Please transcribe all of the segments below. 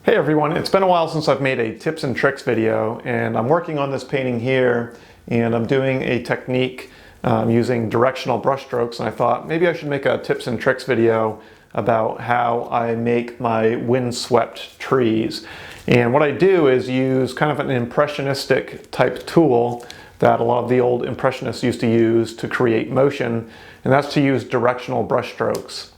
Hey everyone, it's been a while since I've made a tips and tricks video, and I'm working on this painting here, and I'm doing a technique using directional brush strokes, and I thought maybe I should make a tips and tricks video about how I make my windswept trees. And what I do is use kind of an impressionistic type tool that a lot of the old impressionists used to use to create motion, and that's to use directional brush strokes.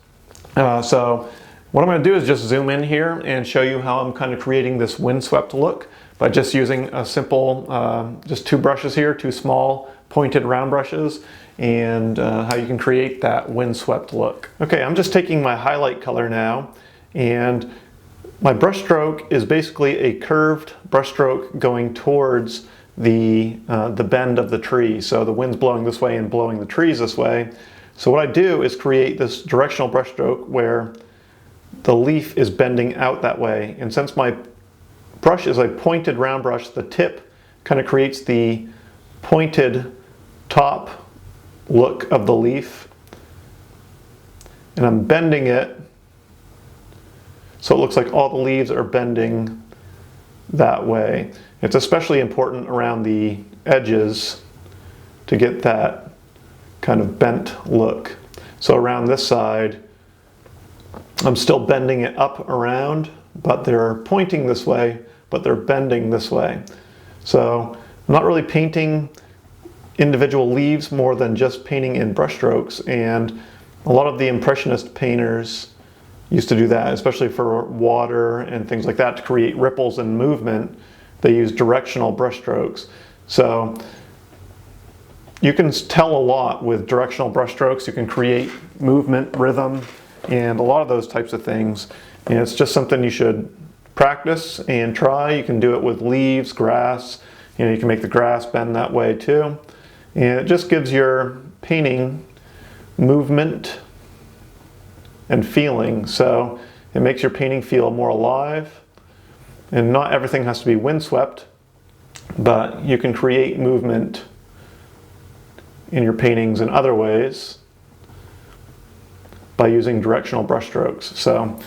So what I'm going to do is just zoom in here and show you how I'm kind of creating this windswept look by just using a simple, just two brushes here, two small pointed round brushes, and how you can create that windswept look. Okay, I'm just taking my highlight color now, and my brush stroke is basically a curved brush stroke going towards the bend of the tree. So the wind's blowing this way and blowing the trees this way. So what I do is create this directional brush stroke where the leaf is bending out that way, and since my brush is a pointed round brush, the tip kind of creates the pointed top look of the leaf, and I'm bending it so it looks like all the leaves are bending that way. It's especially important around the edges to get that kind of bent look. So around this side I'm still bending it up around, but they're pointing this way, but they're bending this way. So I'm not really painting individual leaves more than just painting in brush strokes, and a lot of the impressionist painters used to do that, especially for water and things like that, to create ripples and movement. They use directional brush strokes. So you can tell a lot with directional brush strokes. You can create movement, rhythm, and a lot of those types of things. And it's just something you should practice and try. You can do it with leaves, grass. You know, you can make the grass bend that way too. And it just gives your painting movement and feeling. So it makes your painting feel more alive. And not everything has to be windswept, but you can create movement in your paintings in other ways by using directional brush strokes. So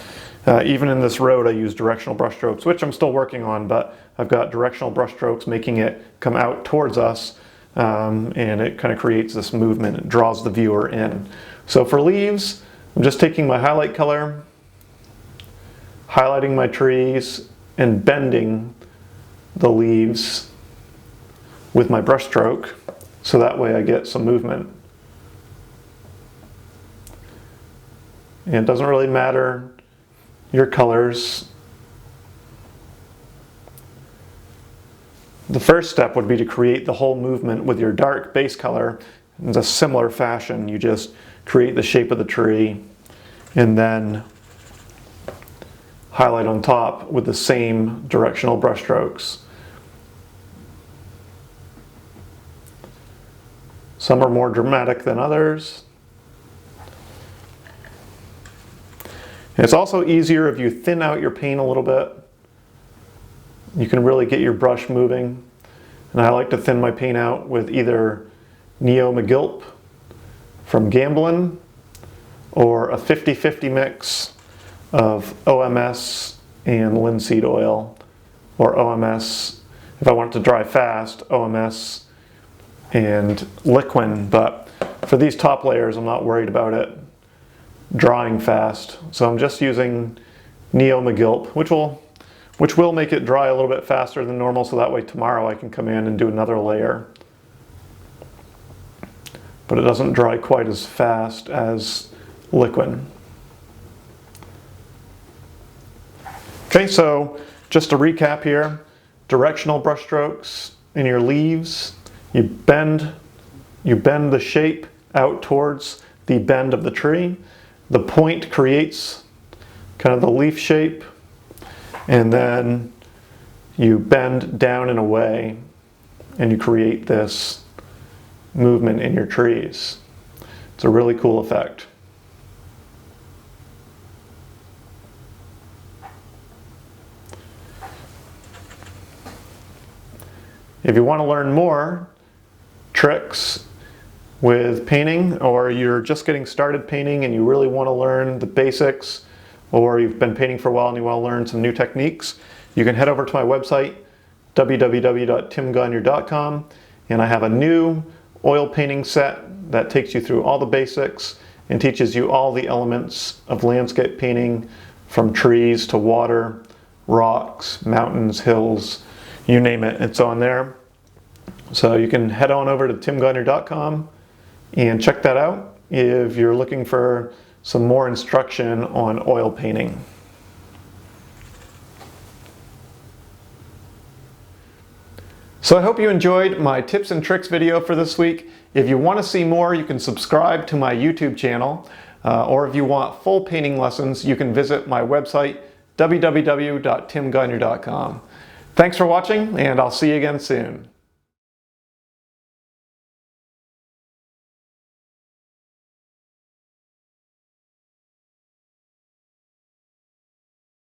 even in this road I use directional brush strokes, which I'm still working on, but I've got directional brush strokes making it come out towards us, and it kind of creates this movement. It draws the viewer in. So for leaves, I'm just taking my highlight color, highlighting my trees, and bending the leaves with my brush stroke, so that way I get some movement. And it doesn't really matter your colors. The first step would be to create the whole movement with your dark base color in a similar fashion. You just create the shape of the tree and then highlight on top with the same directional brush strokes. Some are more dramatic than others. And it's also easier if you thin out your paint a little bit. You can really get your brush moving. And I like to thin my paint out with either Neo McGilp from Gamblin or a 50-50 mix of OMS and linseed oil, or OMS, if I want it to dry fast, OMS and liquin. But for these top layers I'm not worried about it drying fast, so I'm just using Neo McGilp, which will make it dry a little bit faster than normal, so that way tomorrow I can come in and do another layer. But it doesn't dry quite as fast as liquin. Okay, so just to recap here, directional brush strokes in your leaves, you bend the shape out towards the bend of the tree. The point creates kind of the leaf shape, and then you bend down and away and you create this movement in your trees. It's a really cool effect. If you want to learn more tricks with painting, or you're just getting started painting and you really want to learn the basics, or you've been painting for a while and you want to learn some new techniques, you can head over to my website, www.timgagnon.com, and I have a new oil painting set that takes you through all the basics and teaches you all the elements of landscape painting, from trees to water, rocks, mountains, hills, you name it, it's on there. So you can head on over to timgagnon.com and check that out if you're looking for some more instruction on oil painting. So I hope you enjoyed my tips and tricks video for this week. If you want to see more, you can subscribe to my YouTube channel, or if you want full painting lessons, you can visit my website, www.timgagnon.com. Thanks for watching, and I'll see you again soon.